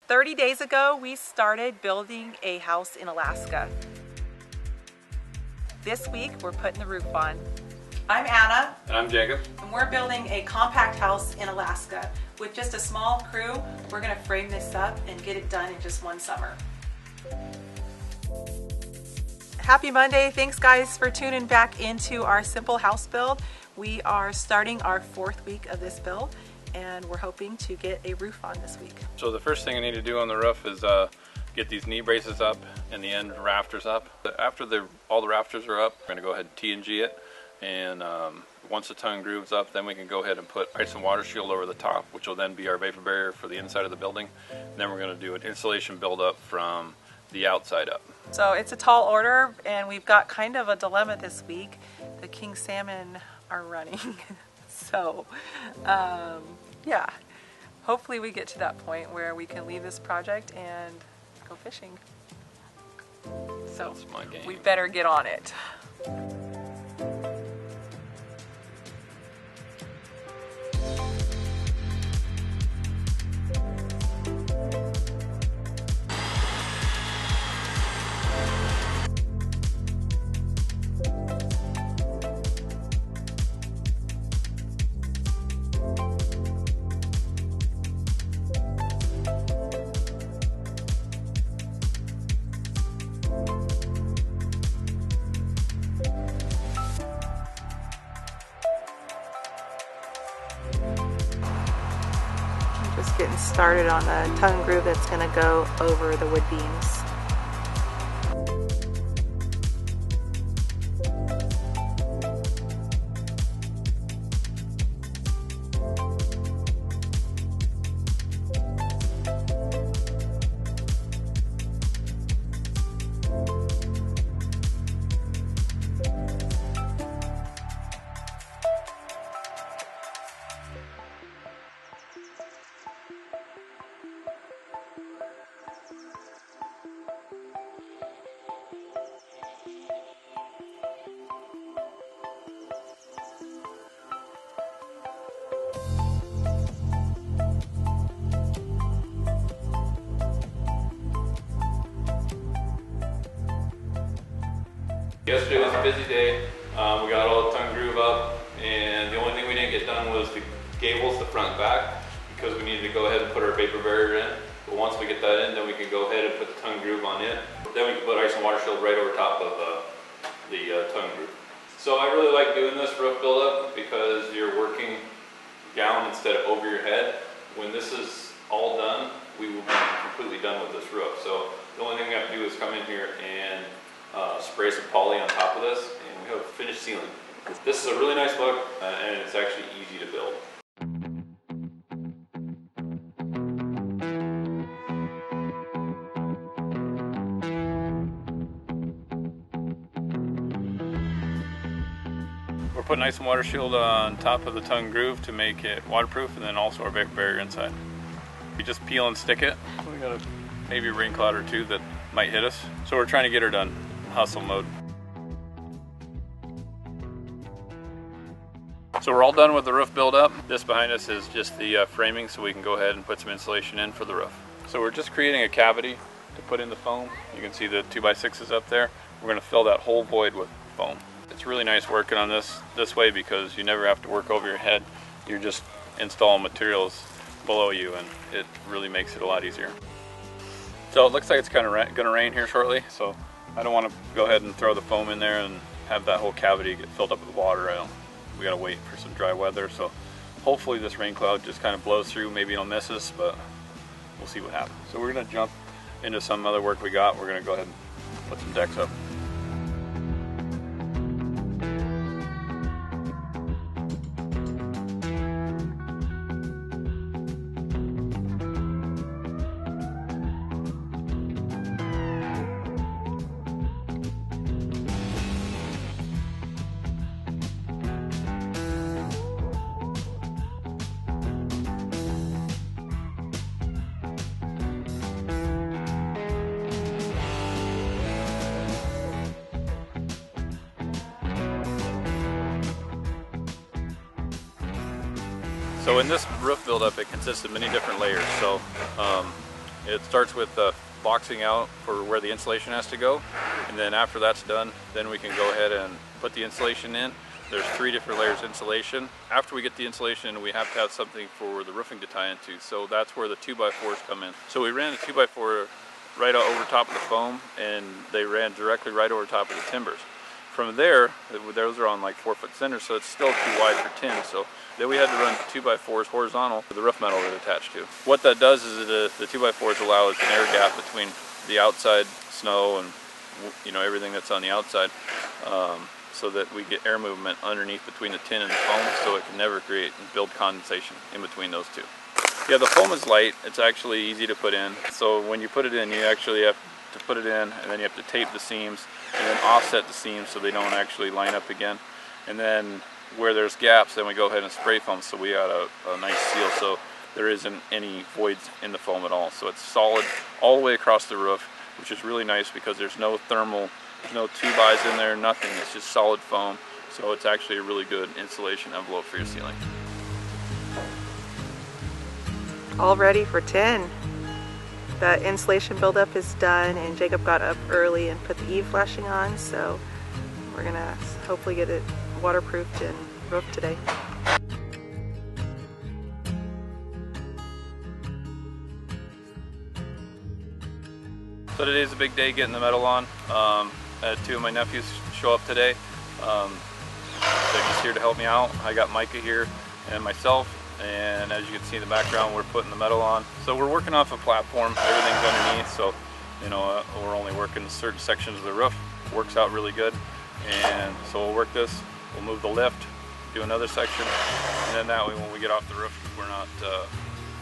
30 days ago, we started building a house in Alaska. This week, we're putting the roof on. I'm Anna. And I'm Jacob. And we're building a compact house in Alaska. With just a small crew, we're gonna frame this up and get it done in just one summer. Happy Monday. Thanks guys for tuning back into our simple house build. We are starting our 4th week of this build, and we're hoping to get a roof on this week. So the first thing I need to do on the roof is get these knee braces up and the end rafters up. After all the rafters are up, we're going to go ahead and T&G it, and once the tongue groove's up, then we can go ahead and put ice and water shield over the top, which will then be our vapor barrier for the inside of the building. And then we're going to do an insulation build up from the outside up. So it's a tall order, and we've got kind of a dilemma this week. The king salmon are running. So yeah, hopefully we get to that point where we can leave this project and go fishing. So we better get on it. Just getting started on the tongue groove that's going to go over the wood beams. Yesterday was a busy day. We got all the tongue groove up, and the only thing we didn't get done was the gables, the front and back, because we needed to go ahead and put our vapor barrier in. But once we get that in, then we can go ahead and put the tongue groove on it. Then we can put ice and water shield right over top of the tongue groove. So I really like doing this roof build up because you're working down instead of over your head. When this is all done, we will be completely done with this roof. So the only thing we have to do is come in here and spray some poly on top of this, and we have a finished ceiling. This is a really nice look, and it's actually easy to build. We're putting ice and water shield on top of the tongue groove to make it waterproof, and then also our vapor barrier inside. We just peel and stick it. We got maybe a rain cloud or two that might hit us, so we're trying to get her done. Hustle mode. So we're all done with the roof build up. This behind us is just the framing, so we can go ahead and put some insulation in for the roof. So we're just creating a cavity to put in the foam. You can see the 2x6s up there. We're going to fill that whole void with foam. It's really nice working on this way because you never have to work over your head. You're just installing materials below you, and it really makes it a lot easier. So it looks like it's kind of going to rain here shortly, so I don't want to go ahead and throw the foam in there and have that whole cavity get filled up with water. We got to wait for some dry weather, so hopefully this rain cloud just kind of blows through. Maybe it'll miss us, but we'll see what happens. So we're going to jump into some other work we got. We're going to go ahead and put some decks up. So in this roof buildup, it consists of many different layers. So It starts with boxing out for where the insulation has to go, and then after that's done, then we can go ahead and put the insulation in. There's 3 different layers of insulation. After we get the insulation in, we have to have something for the roofing to tie into, so that's where the 2x4s come in. So we ran a 2x4 right over top of the foam, and they ran directly right over top of the timbers. From there, those are on like 4-foot centers, so it's still too wide for tin. So then we had to run 2x4s horizontal with the roof metal that attached to. What that does is the 2x4s allow us an air gap between the outside snow and everything that's on the outside, so that we get air movement underneath between the tin and the foam, so it can never create and build condensation in between those two. Yeah, the foam is light. It's actually easy to put in. So when you put it in, you actually have to put it in, and then you have to tape the seams and then offset the seams so they don't actually line up again. And then where there's gaps, then we go ahead and spray foam, so we got a nice seal so there isn't any voids in the foam at all. So it's solid all the way across the roof, which is really nice because there's no thermal, there's no tube-eyes in there, nothing. It's just solid foam. So it's actually a really good insulation envelope for your ceiling. All ready for tin. The insulation buildup is done, and Jacob got up early and put the eave flashing on, so we're gonna hopefully get it waterproofed and roofed today. So today's a big day getting the metal on. I had 2 of my nephews show up today. They're just here to help me out. I got Micah here and myself, and as you can see in the background, we're putting the metal on. So we're working off a platform, everything's underneath, so we're only working certain sections of the roof. It works out really good, and so we'll work this, we'll move the lift, do another section, and then that way when we get off the roof, we're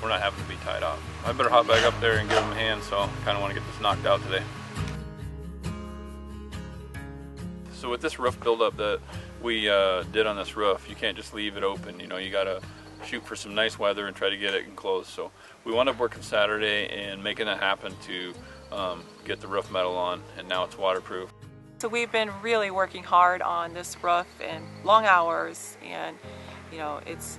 not having to be tied off. I better hop back up there and give them a hand, so I kind of want to get this knocked out today. So with this roof buildup that we did on this roof, you can't just leave it open. You gotta shoot for some nice weather and try to get it enclosed. So we wound up working Saturday and making that happen to get the roof metal on, and now it's waterproof. So we've been really working hard on this roof and long hours, and it's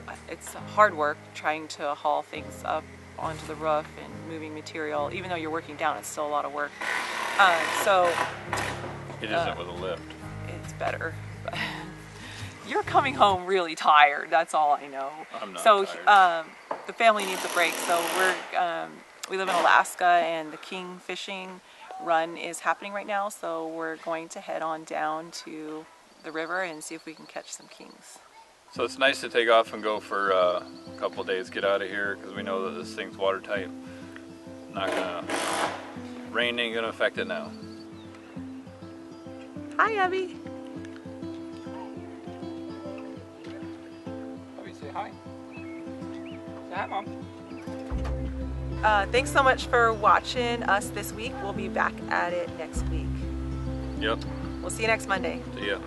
hard work trying to haul things up onto the roof and moving material. Even though you're working down, it's still a lot of work. It isn't with a lift. It's better. But you're coming home really tired, that's all I know. I'm not tired. The family needs a break, so we live in Alaska, and the king fishing run is happening right now, so we're going to head on down to the river and see if we can catch some kings. So it's nice to take off and go for a couple of days, get out of here, because we know that this thing's watertight. Rain ain't gonna affect it now. Hi, Abby. Abby, say hi. Say hi, Mom. Thanks so much for watching us this week. We'll be back at it next week. Yep. We'll see you next Monday. See ya.